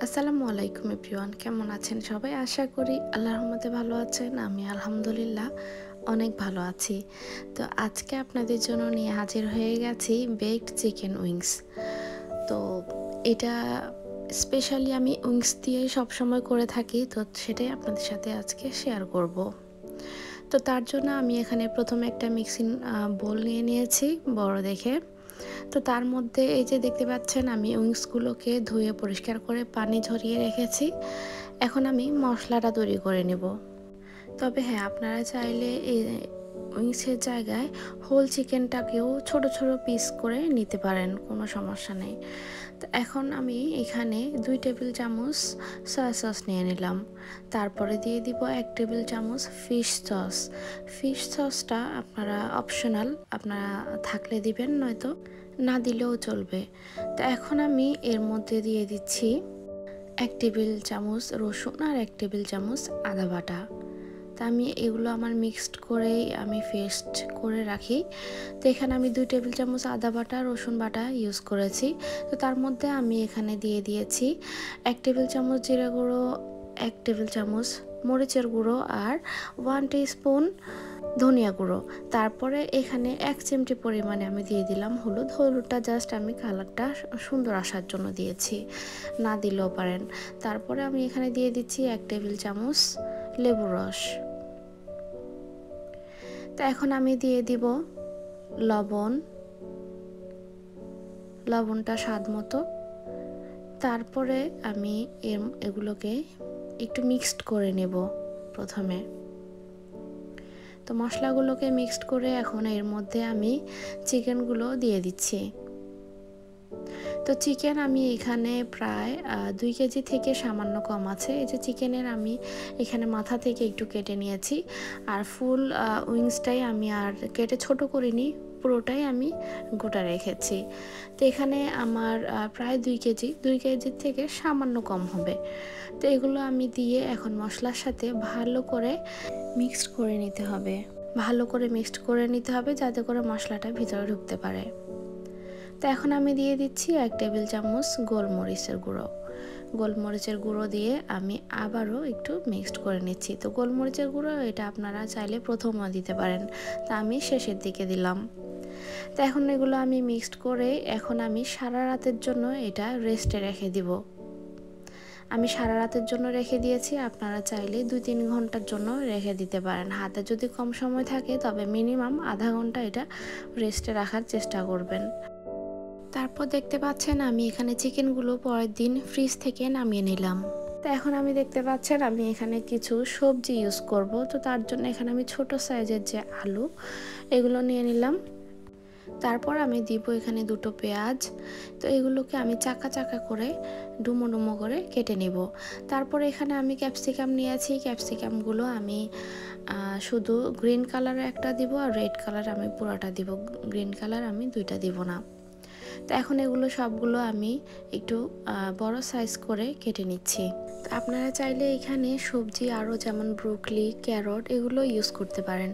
আসসালামু আলাইকুম এভরিওয়ান, কেমন আছেন সবাই? আশা করি আল্লাহর রহমতে ভালো আছেন। আমি আলহামদুলিল্লাহ অনেক ভালো আছি। তো আজকে আপনাদের জন্য নিয়ে হাজির হয়ে গেছি বেকড চিকেন উইংস। তো এটা স্পেশালি আমি উইংস দিয়ে সবসময় করে থাকি, তো সেটাই আপনাদের সাথে আজকে শেয়ার করব। তো তার জন্য আমি এখানে প্রথমে একটা মিক্সিং বোল নিয়ে নিয়েছি বড় দেখে। তো তার মধ্যে এই যে দেখতে পাচ্ছেন আমি উইংসগুলোকে ধুয়ে পরিষ্কার করে পানি ঝরিয়ে রেখেছি। এখন আমি মশলাটা তৈরি করে নেব। তবে হ্যাঁ, আপনারা চাইলে এই উইংসের জায়গায় হোল চিকেনটাকেও ছোট ছোট পিস করে নিতে পারেন, কোনো সমস্যা নেই। তো এখন আমি এখানে 2 টেবিল চামচ সয়া সস নিয়ে নিলাম। তারপরে দিয়ে দিব 1 টেবিল চামচ ফিশ সস। ফিশ সসটা আপনারা অপশনাল, আপনারা থাকলে দিবেন, নয়তো না দিলেও চলবে। তো এখন আমি এর মধ্যে দিয়ে দিচ্ছি 1 টেবিল চামচ রসুন আর 1 টেবিল চামচ আদা বাটা। তা আমি এগুলো আমার মিক্সড করেই আমি পেস্ট করে রাখি। তো এখানে আমি 2 টেবিল চামচ আদা বাটা রসুন বাটা ইউজ করেছি। তো তার মধ্যে আমি এখানে দিয়ে দিয়েছি 1 টেবিল চামচ জিরা গুঁড়ো, 1 টেবিল চামচ মরিচের গুঁড়ো আর 1 টিস্পুন ধনিয়া গুঁড়ো। তারপরে এখানে 1 চিমটি পরিমাণে আমি দিয়ে দিলাম হলুদ। হলুদটা জাস্ট আমি কালারটা সুন্দর আসার জন্য দিয়েছি, না দিলেও পারেন। তারপরে আমি এখানে দিয়ে দিচ্ছি 1 টেবিল চামচ লেবুর রস। তো এখন আমি দিয়ে দিব লবণটা স্বাদ মতো। তারপরে আমি এগুলোকে একটু মিক্সড করে নেব প্রথমে। তো মশলাগুলোকে মিক্সড করে এখন এর মধ্যে আমি চিকেনগুলো দিয়ে দিচ্ছি। তো চিকেন আমি এখানে প্রায় 2 কেজি থেকে সামান্য কম আছে। এই যে চিকেনের আমি এখানে মাথা থেকে একটু কেটে নিয়েছি, আর ফুল উইংসটাই আমি আর কেটে ছোট করিনি, পুরোটাই আমি গোটা রেখেছি। তো এখানে আমার প্রায় 2 কেজির থেকে সামান্য কম হবে। তো এগুলো আমি দিয়ে এখন মশলার সাথে ভালো করে মিক্সড করে নিতে হবে, যাতে করে মশলাটা ভিতরে ঢুকতে পারে। তো এখন আমি দিয়ে দিচ্ছি 1 টেবিল চামচ গোলমরিচের গুঁড়ো দিয়ে আমি আবারও একটু মিক্সড করে নিচ্ছি। তো গোলমরিচের গুঁড়ো এটা আপনারা চাইলে প্রথমেও দিতে পারেন, তা আমি শেষের দিকে দিলাম। তো এখন এগুলো আমি মিক্সড করে এখন আমি সারা রাতের জন্য এটা রেস্টে রেখে দিব। আমি সারা রাতের জন্য রেখে দিয়েছি, আপনারা চাইলে 2-3 ঘন্টার জন্য রেখে দিতে পারেন। হাতে যদি কম সময় থাকে তবে মিনিমাম আধা ঘন্টা এটা রেস্টে রাখার চেষ্টা করবেন। তারপর দেখতে পাচ্ছেন আমি এখানে চিকেনগুলো পরের দিন ফ্রিজ থেকে নামিয়ে নিলাম। তো এখন আমি দেখতে পাচ্ছেন আমি এখানে কিছু সবজি ইউজ করব। তো তার জন্য এখানে আমি ছোট সাইজের যে আলু এগুলো নিয়ে নিলাম। তারপর আমি দিব এখানে 2টো পেঁয়াজ। তো এগুলোকে আমি চাকা চাকা করে ডুমো ডুমো করে কেটে নিব। তারপর এখানে আমি ক্যাপসিকাম নিয়েছি। ক্যাপসিকামগুলো আমি শুধু গ্রিন কালার একটা দিব, আর রেড কালার আমি পুরোটা দিব, গ্রিন কালার আমি 2টা দিব না। তো এখন এগুলো সবগুলো আমি একটু বড় সাইজ করে কেটে নিচ্ছি। আপনারা চাইলে এখানে সবজি আরও যেমন ব্রোকলি, ক্যারট এগুলো ইউজ করতে পারেন।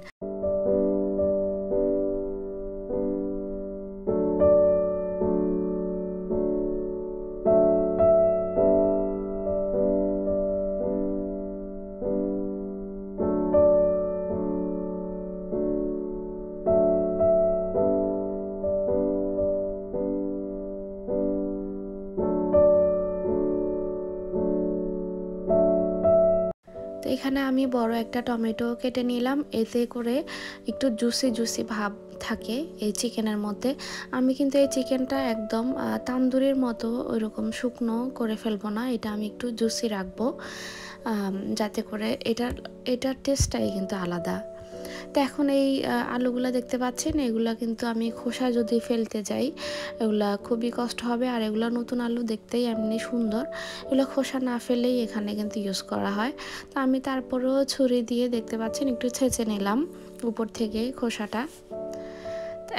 তো এখানে আমি বড় একটা টমেটো কেটে নিলাম, এতে করে একটু জুসি ভাব থাকে এই চিকেনের মধ্যে। আমি কিন্তু এই চিকেনটা একদম তান্দুরির মতো ওইরকম শুকনো করে ফেলবো না, এটা আমি একটু জুসি রাখবো, যাতে করে এটার টেস্টটাই কিন্তু আলাদা। তো এখন এই আলুগুলা দেখতে পাচ্ছেন, এগুলা কিন্তু আমি খোসা যদি ফেলতে যাই এগুলা খুবই কষ্ট হবে, আর এগুলা নতুন আলু দেখতেই এমনি সুন্দর, এগুলো খোসা না ফেলেই এখানে কিন্তু ইউজ করা হয়। তো আমি তারপরেও ছুরি দিয়ে দেখতে পাচ্ছেন একটু ছেঁচে নিলাম উপর থেকে খোসাটা।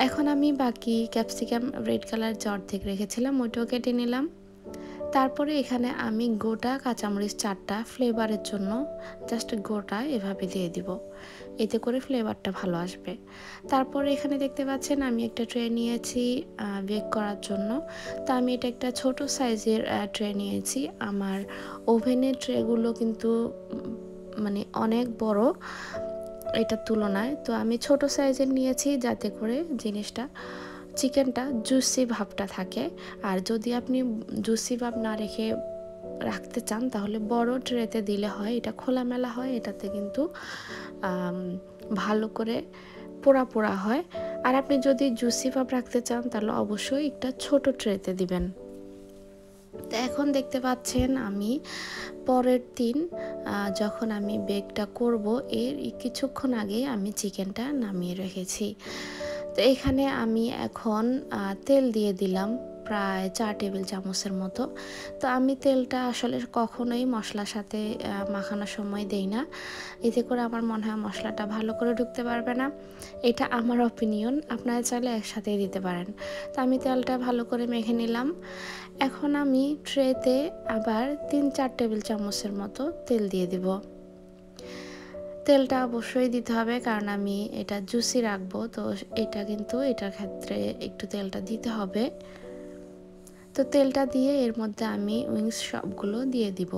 এখন আমি বাকি ক্যাপসিকাম রেড কালার যে অর্ধেক রেখেছিলাম ওইটাও কেটে নিলাম। তারপরে এখানে আমি গোটা কাঁচামরিচ 4টা ফ্লেভারের জন্য জাস্ট গোটা এভাবে দিয়ে দিব, এতে করে ফ্লেভারটা ভালো আসবে। তারপরে এখানে দেখতে পাচ্ছেন আমি একটা ট্রে নিয়েছি বেক করার জন্য। তো আমি এটা একটা ছোট সাইজের ট্রে নিয়েছি। আমার ওভেনের ট্রেগুলো কিন্তু মানে অনেক বড় এটার তুলনায়, তো আমি ছোট সাইজের নিয়েছি যাতে করে জিনিসটা চিকেনটা জুসি ভাবটা থাকে। আর যদি আপনি জুসি ভাব না রেখে রাখতে চান তাহলে বড় ট্রেতে দিলে হয়, এটা খোলামেলা হয়, এটাতে কিন্তু ভালো করে পোড়া পোড়া হয়। আর আপনি যদি জুসি ভাব রাখতে চান তাহলে অবশ্যই একটা ছোট ট্রেতে দিবেন। তো এখন দেখতে পাচ্ছেন আমি পরের দিন যখন আমি বেকটা করব এর কিছুক্ষণ আগে আমি চিকেনটা নামিয়ে রেখেছি। তো এখানে আমি এখন তেল দিয়ে দিলাম প্রায় 4 টেবিল চামচের মতো। তো আমি তেলটা আসলে কখনোই মশলার সাথে মাখানোর সময় দেই না, এতে করে আমার মনে হয় মশলাটা ভালো করে ঢুকতে পারবে না। এটা আমার অপিনিয়ন, আপনারা চাইলে একসাথেই দিতে পারেন। তো আমি তেলটা ভালো করে মেখে নিলাম। এখন আমি ট্রেতে আবার 3-4 টেবিল চামচের মতো তেল দিয়ে দিব। তেলটা অবশ্যই দিতে হবে কারণ আমি এটা জুসি রাখবো, তো এটা কিন্তু এটার ক্ষেত্রে একটু তেলটা দিতে হবে। তো তেলটা দিয়ে এর মধ্যে আমি উইংস সবগুলো দিয়ে দিব।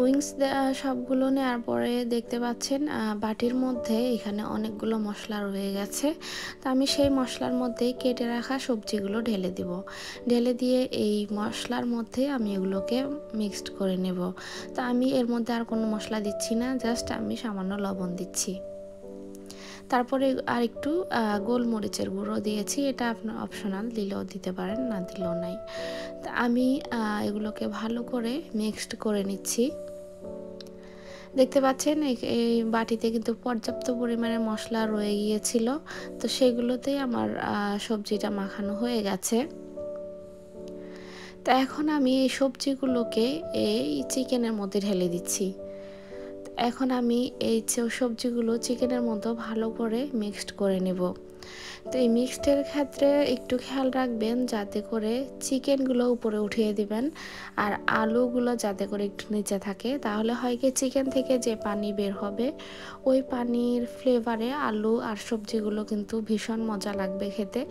উইংস সবগুলো নেওয়ার পরে দেখতে পাচ্ছেন বাটির মধ্যে এখানে অনেকগুলো মশলা রয়ে গেছে। তো আমি সেই মশলার মধ্যে কেটে রাখা সবজিগুলো ঢেলে দিব। ঢেলে দিয়ে এই মশলার মধ্যে আমি এগুলোকে মিক্সড করে নেব। তো আমি এর মধ্যে আর কোনো মশলা দিচ্ছি না, জাস্ট আমি সামান্য লবণ দিচ্ছি। তারপরে আর একটু গোলমরিচের গুঁড়ো দিয়েছি, এটা আপনার অপশনাল, দিলেও দিতে পারেন, না দিলেও নাই। তো আমি এগুলোকে ভালো করে মিক্সড করে নিচ্ছি। দেখতে পাচ্ছেন এই বাটিতে কিন্তু পর্যাপ্ত পরিমাণে মশলা রয়ে গিয়েছিল, তো সেগুলোতেই আমার সবজিটা মাখানো হয়ে গেছে। তো এখন আমি এই সবজিগুলোকে এই চিকেনের মধ্যে ঢেলে দিচ্ছি। এখন আমি এই সবজিগুলো চিকেনের মতো ভালো করে মিক্সড করে নেব। তো এই মিক্সডের ক্ষেত্রে একটু খেয়াল রাখবেন যাতে করে চিকেনগুলো উপরে উঠিয়ে দিবেন আর আলুগুলো যাতে করে একটু নিচে থাকে, তাহলে হয় কি চিকেন থেকে যে পানি বের হবে ওই পানির ফ্লেভারে আলু আর সবজিগুলো কিন্তু ভীষণ মজা লাগবে খেতে,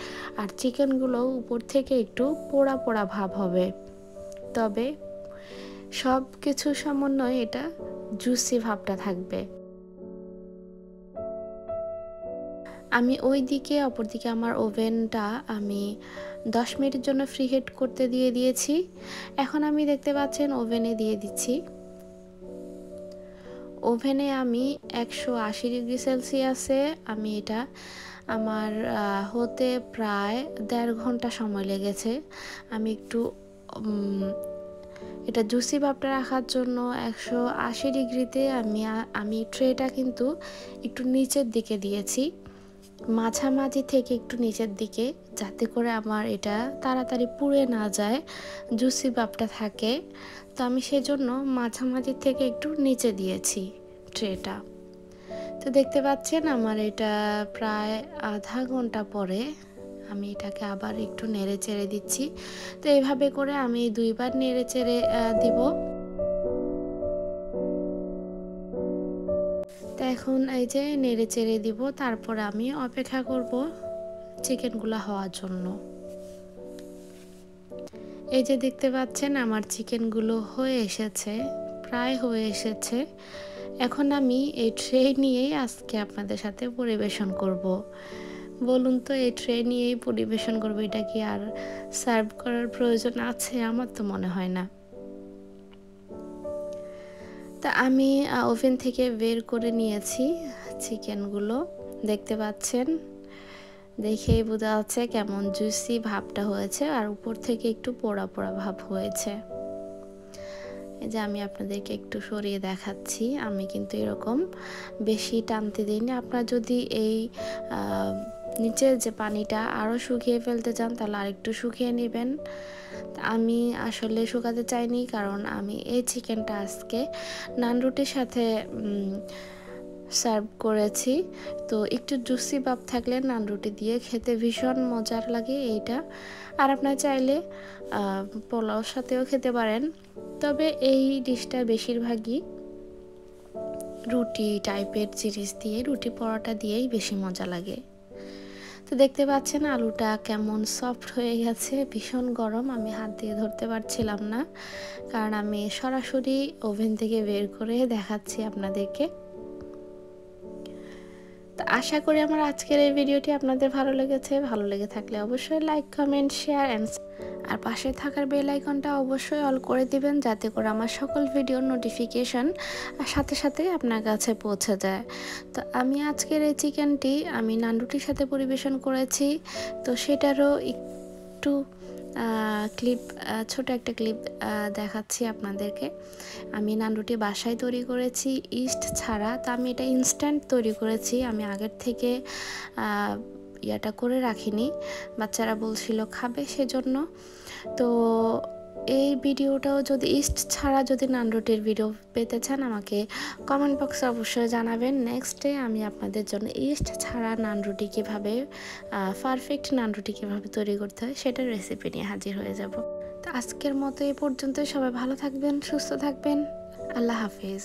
আর চিকেনগুলো উপর থেকে একটু পোড়া পোড়া ভাব হবে। তবে সব কিছু সমন্বয়ে এটা জুসি ভাবটা থাকবে। আমি অপরদিকে আমার ওভেনটা আমি 10 মিনিটের জন্য ফ্রি হিট করতে দিয়ে দিয়েছি। এখন আমি দেখতে পাচ্ছেন ওভেনে দিয়ে দিচ্ছি। ওভেনে আমি 180 ডিগ্রি সেলসিয়াসে আমি এটা আমার হতে প্রায় 1.5 ঘন্টা সময় লেগেছে। আমি একটু এটা জুসি ভাবটা রাখার জন্য 180 ডিগ্রিতে আমি ট্রেটা কিন্তু একটু নিচের দিকে দিয়েছি, মাঝামাঝি থেকে একটু নিচের দিকে, যাতে করে আমার এটা তাড়াতাড়ি পুড়ে না যায়, জুসি ভাবটা থাকে। তো আমি সেজন্য মাঝামাঝি থেকে একটু নিচে দিয়েছি ট্রেটা। তো দেখতে পাচ্ছেন আমার এটা প্রায় আধা ঘন্টা পরে আমি এটাকে আবার একটু নেড়ে চেড়ে দিচ্ছি। তো এইভাবে করে আমি 2 বার নেড়ে চেড়ে দিব। তো এখন এই যে নেড়ে চেড়ে দিব, তারপর আমি অপেক্ষা করব চিকেনগুলো হওয়ার জন্য। এই যে দেখতে পাচ্ছেন আমার চিকেনগুলো হয়ে এসেছে, প্রায় হয়ে এসেছে। এখন আমি এই ট্রে নিয়েই আজকে আপনাদের সাথে পরিবেশন করব। বলুন তো, এই ট্রে নিয়েই পরিবেশন করব, এটা কি আর সার্ভ করার প্রয়োজন আছে? আমার তো মনে হয় না। তা আমি ওভেন থেকে বের করে নিয়েছি চিকেনগুলো, দেখতে পাচ্ছেন, দেখেই বোঝা যাচ্ছে কেমন জুসি ভাবটা হয়েছে আর উপর থেকে একটু পোড়া পোড়া ভাব হয়েছে। এই যে আমি আপনাদেরকে একটু সরিয়ে দেখাচ্ছি, আমি কিন্তু এরকম বেশি টানতে দিইনি। আপনারা যদি এই নিচের যে পানিটা আরও শুকিয়ে ফেলতে চান তাহলে আরেকটু শুকিয়ে নেবেন। আমি আসলে শুকাতে চাইনি, কারণ আমি এই চিকেনটা আজকে নান রুটির সাথে সার্ভ করেছি। তো একটু জুসি ভাব থাকলে নান রুটি দিয়ে খেতে ভীষণ মজার লাগে এইটা। আর আপনারা চাইলে পোলাওর সাথেও খেতে পারেন, তবে এই ডিশটা বেশিরভাগই রুটি টাইপের জিনিস দিয়ে, রুটি পরোটা দিয়েই বেশি মজা লাগে। তো দেখতে পাচ্ছেন আলুটা কেমন সফট হয়ে গেছে, ভীষণ গরম, আমি হাত দিয়ে ধরতে পারছিলাম না, কারণ আমি সরাসরি ওভেন থেকে বের করে দেখাচ্ছি আপনাদেরকে। তো আশা করি আমার আজকের এই ভিডিওটি আপনাদের ভালো লেগেছে। ভালো লেগে থাকলে অবশ্যই লাইক, কমেন্ট, শেয়ার আর পাশে থাকার বেল আইকনটা অবশ্যই অল করে দিবেন, যাতে করে আমার সকল ভিডিওর নোটিফিকেশন সাথে সাথে আপনার কাছে পৌঁছে যায়। তো আমি আজকের এই চিকেনটি আমি নান রুটির সাথে পরিবেশন করেছি, তো সেটারও একটু ক্লিপ, ছোট একটা ক্লিপ দেখাচ্ছি আপনাদেরকে। আমি নান রুটি বাসায় তৈরি করেছি ইস্ট ছাড়া। তো আমি এটা ইনস্ট্যান্ট তৈরি করেছি, আমি আগের থেকে ইয়াটা করে রাখিনি, বাচ্চারা বলছিল খাবে সেজন্য। তো এই ভিডিওটাও যদি ইস্ট ছাড়া যদি নান রুটির ভিডিও পেতে চান আমাকে কমেন্ট বক্সে অবশ্যই জানাবেন। নেক্সটে আমি আপনাদের জন্য ইস্ট ছাড়া নান রুটি কীভাবে, পারফেক্ট নান রুটি কীভাবে তৈরি করতে হয় সেটার রেসিপি নিয়ে হাজির হয়ে যাব। তো আজকের মতো এই পর্যন্ত, সবাই ভালো থাকবেন, সুস্থ থাকবেন, আল্লাহ হাফেজ।